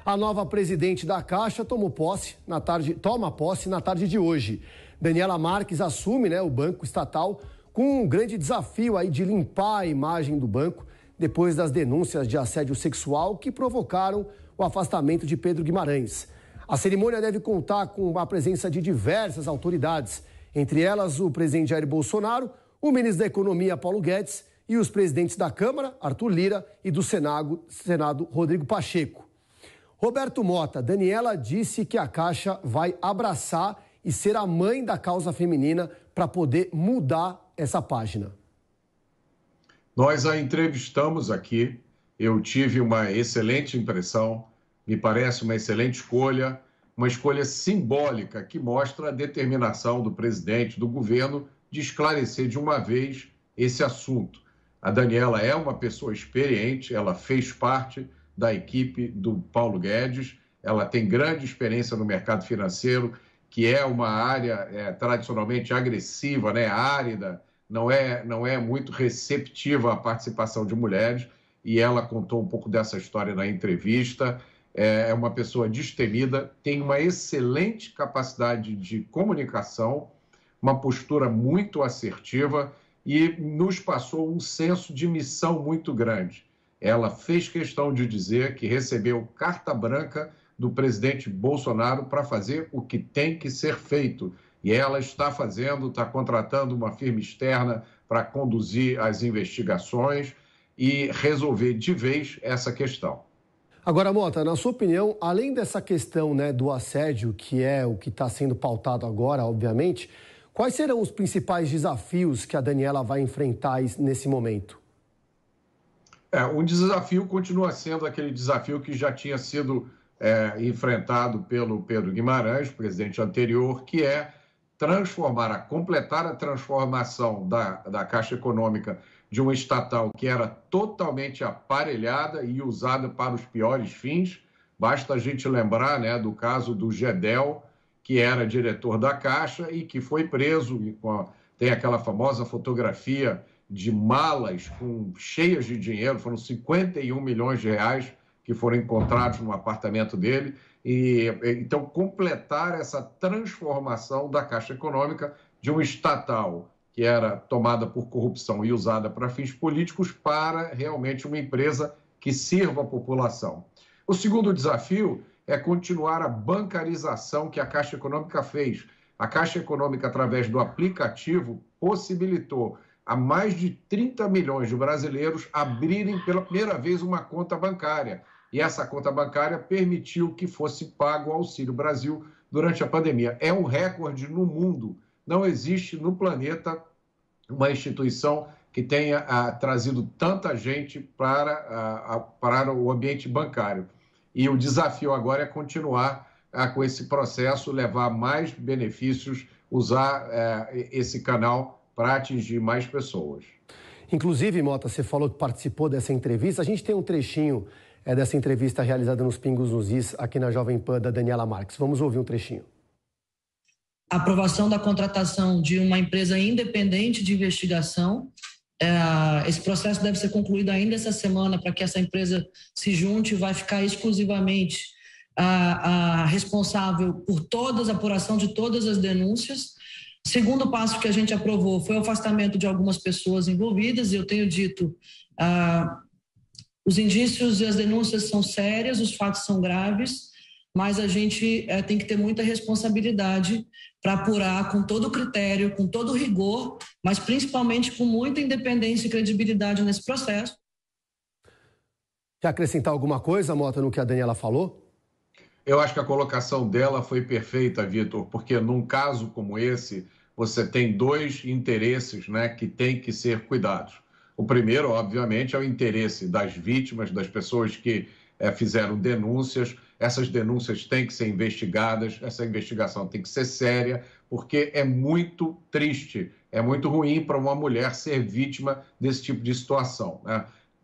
A nova presidente da Caixa toma posse na tarde de hoje. Daniela Marques assume, o banco estatal com um grande desafio aí de limpar a imagem do banco depois das denúncias de assédio sexual que provocaram o afastamento de Pedro Guimarães. A cerimônia deve contar com a presença de diversas autoridades, entre elas o presidente Jair Bolsonaro, o ministro da Economia, Paulo Guedes, e os presidentes da Câmara, Arthur Lira, e do Senado, Rodrigo Pacheco. Roberto Mota, Daniela disse que a Caixa vai abraçar e ser a mãe da causa feminina para poder mudar essa página. Nós a entrevistamos aqui, eu tive uma excelente impressão, me parece uma excelente escolha, uma escolha simbólica que mostra a determinação do presidente, do governo, de esclarecer de uma vez esse assunto. A Daniela é uma pessoa experiente, ela fez parte da equipe do Paulo Guedes, ela tem grande experiência no mercado financeiro, que é uma área tradicionalmente agressiva, árida, não é muito receptiva à participação de mulheres, e ela contou um pouco dessa história na entrevista. É uma pessoa destemida, tem uma excelente capacidade de comunicação, uma postura muito assertiva e nos passou um senso de missão muito grande. Ela fez questão de dizer que recebeu carta branca do presidente Bolsonaro para fazer o que tem que ser feito. E ela está fazendo, está contratando uma firma externa para conduzir as investigações e resolver de vez essa questão. Agora, Mota, na sua opinião, além dessa questão do assédio, que é o que está sendo pautado agora, obviamente, quais serão os principais desafios que a Daniela vai enfrentar nesse momento? Um desafio continua sendo aquele desafio que já tinha sido enfrentado pelo Pedro Guimarães, presidente anterior, que é completar a transformação da Caixa Econômica de uma estatal que era totalmente aparelhada e usada para os piores fins. Basta a gente lembrar do caso do Gedel, que era diretor da Caixa e que foi preso. Tem aquela famosa fotografia de malas cheias de dinheiro, foram 51 milhões de reais que foram encontrados no apartamento dele. Então, completar essa transformação da Caixa Econômica de uma estatal que era tomada por corrupção e usada para fins políticos para realmente uma empresa que sirva a população. O segundo desafio é continuar a bancarização que a Caixa Econômica fez. A Caixa Econômica, através do aplicativo, possibilitou a mais de 30 milhões de brasileiros abrirem pela primeira vez uma conta bancária. E essa conta bancária permitiu que fosse pago o Auxílio Brasil durante a pandemia. É um recorde no mundo. Não existe no planeta uma instituição que tenha trazido tanta gente para o ambiente bancário. E o desafio agora é continuar com esse processo, levar mais benefícios, usar esse canal para atingir mais pessoas. Inclusive, Mota, você falou que participou dessa entrevista. A gente tem um trechinho dessa entrevista realizada nos Pingos nos Is, aqui na Jovem Pan, da Daniela Marques. Vamos ouvir um trechinho. A aprovação da contratação de uma empresa independente de investigação. Esse processo deve ser concluído ainda essa semana para que essa empresa se junte e vai ficar exclusivamente responsável por a apuração de todas as denúncias. Segundo passo que a gente aprovou foi o afastamento de algumas pessoas envolvidas. Eu tenho dito, os indícios e as denúncias são sérias, os fatos são graves, mas a gente tem que ter muita responsabilidade para apurar com todo o critério, com todo o rigor, mas principalmente com muita independência e credibilidade nesse processo. Quer acrescentar alguma coisa, Mota, no que a Daniela falou? Eu acho que a colocação dela foi perfeita, Vitor, porque num caso como esse, você tem dois interesses que têm que ser cuidados. O primeiro, obviamente, é o interesse das vítimas, das pessoas que fizeram denúncias. Essas denúncias têm que ser investigadas, essa investigação tem que ser séria, porque é muito triste, é muito ruim para uma mulher ser vítima desse tipo de situação.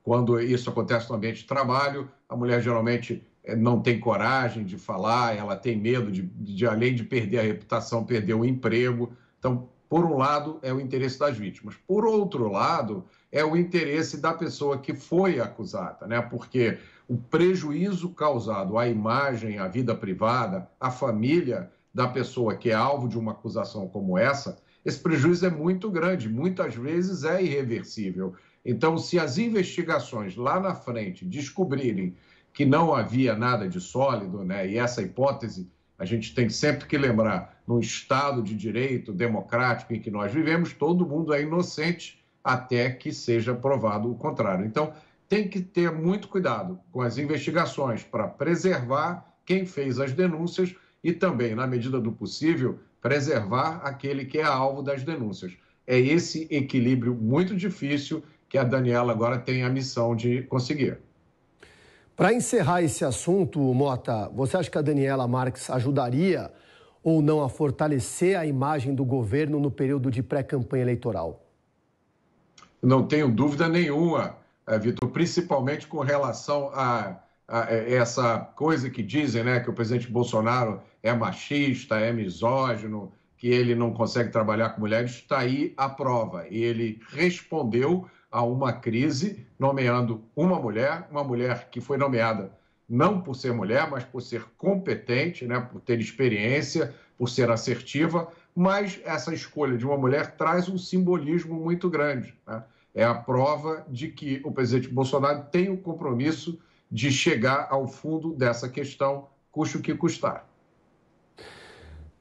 Quando isso acontece no ambiente de trabalho, a mulher geralmente não tem coragem de falar, ela tem medo de além de perder a reputação, perder o emprego. Então, por um lado, é o interesse das vítimas. Por outro lado, é o interesse da pessoa que foi acusada, porque o prejuízo causado à imagem, à vida privada, à família da pessoa que é alvo de uma acusação como essa, esse prejuízo é muito grande, muitas vezes é irreversível. Então, se as investigações lá na frente descobrirem que não havia nada de sólido, né, e essa hipótese a gente tem sempre que lembrar, num Estado de direito democrático em que nós vivemos, todo mundo é inocente até que seja provado o contrário. Então, tem que ter muito cuidado com as investigações para preservar quem fez as denúncias e também, na medida do possível, preservar aquele que é alvo das denúncias. É esse equilíbrio muito difícil que a Daniela agora tem a missão de conseguir. Para encerrar esse assunto, Mota, você acha que a Daniela Marques ajudaria ou não a fortalecer a imagem do governo no período de pré-campanha eleitoral? Não tenho dúvida nenhuma, Vitor, principalmente com relação a essa coisa que dizem, né, que o presidente Bolsonaro é machista, é misógino, que ele não consegue trabalhar com mulheres. Está aí a prova. E ele respondeu a uma crise, nomeando uma mulher que foi nomeada não por ser mulher, mas por ser competente, né, por ter experiência, por ser assertiva, mas essa escolha de uma mulher traz um simbolismo muito grande, né? É a prova de que o presidente Bolsonaro tem o compromisso de chegar ao fundo dessa questão, custe o que custar.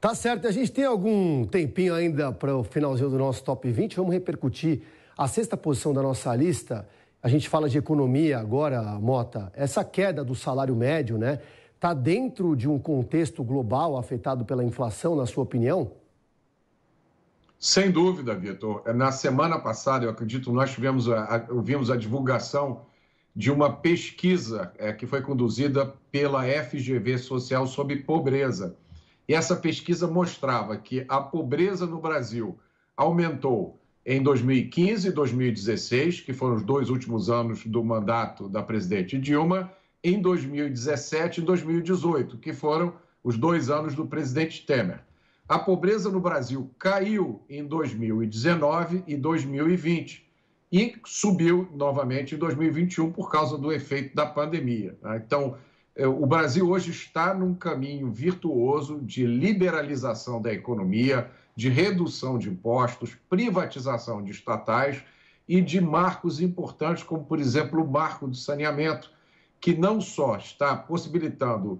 Tá certo, a gente tem algum tempinho ainda para o finalzinho do nosso Top 20, vamos repercutir a sexta posição da nossa lista. A gente fala de economia agora, Mota. Essa queda do salário médio, né, está dentro de um contexto global afetado pela inflação, na sua opinião? Sem dúvida, Vitor. Na semana passada, eu acredito, nós ouvimos a divulgação de uma pesquisa que foi conduzida pela FGV Social sobre pobreza. E essa pesquisa mostrava que a pobreza no Brasil aumentou em 2015 e 2016, que foram os 2 últimos anos do mandato da presidente Dilma, em 2017 e 2018, que foram os 2 anos do presidente Temer. A pobreza no Brasil caiu em 2019 e 2020 e subiu novamente em 2021 por causa do efeito da pandemia. Então, o Brasil hoje está num caminho virtuoso de liberalização da economia, de redução de impostos, privatização de estatais e de marcos importantes, como, por exemplo, o marco do saneamento, que não só está possibilitando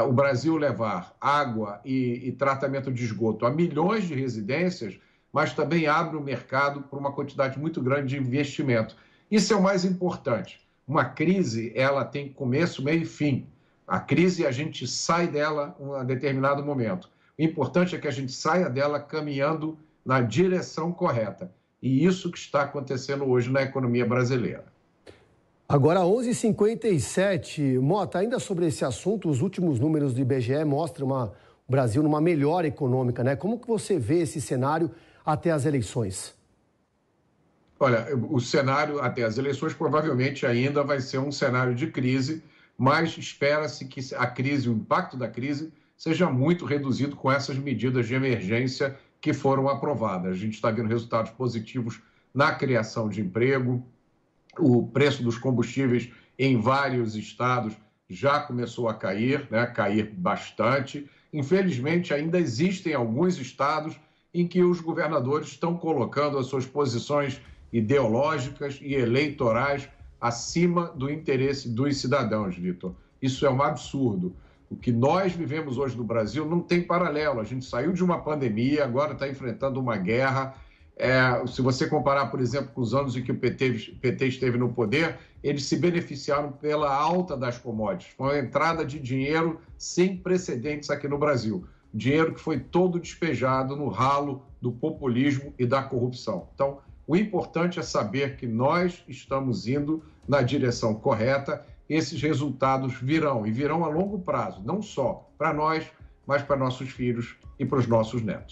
o Brasil levar água e tratamento de esgoto a milhões de residências, mas também abre o mercado para uma quantidade muito grande de investimento. Isso é o mais importante. Uma crise, ela tem começo, meio e fim. A crise, a gente sai dela em um determinado momento. O importante é que a gente saia dela caminhando na direção correta. E isso que está acontecendo hoje na economia brasileira. Agora, 11h57, Mota, ainda sobre esse assunto, os últimos números do IBGE mostram o Brasil numa melhora econômica, né? Como que você vê esse cenário até as eleições? Olha, o cenário até as eleições provavelmente ainda vai ser um cenário de crise, mas espera-se que a crise, o impacto da crise, seja muito reduzido com essas medidas de emergência que foram aprovadas. A gente está vendo resultados positivos na criação de emprego, o preço dos combustíveis em vários estados já começou a cair, né? Cair bastante. Infelizmente, ainda existem alguns estados em que os governadores estão colocando as suas posições ideológicas e eleitorais acima do interesse dos cidadãos, Vitor. Isso é um absurdo. O que nós vivemos hoje no Brasil não tem paralelo. A gente saiu de uma pandemia, agora está enfrentando uma guerra. Se você comparar, por exemplo, com os anos em que o PT esteve no poder, eles se beneficiaram pela alta das commodities. Foi uma entrada de dinheiro sem precedentes aqui no Brasil. Dinheiro que foi todo despejado no ralo do populismo e da corrupção. Então, o importante é saber que nós estamos indo na direção correta. Esses resultados virão, e virão a longo prazo, não só para nós, mas para nossos filhos e para os nossos netos.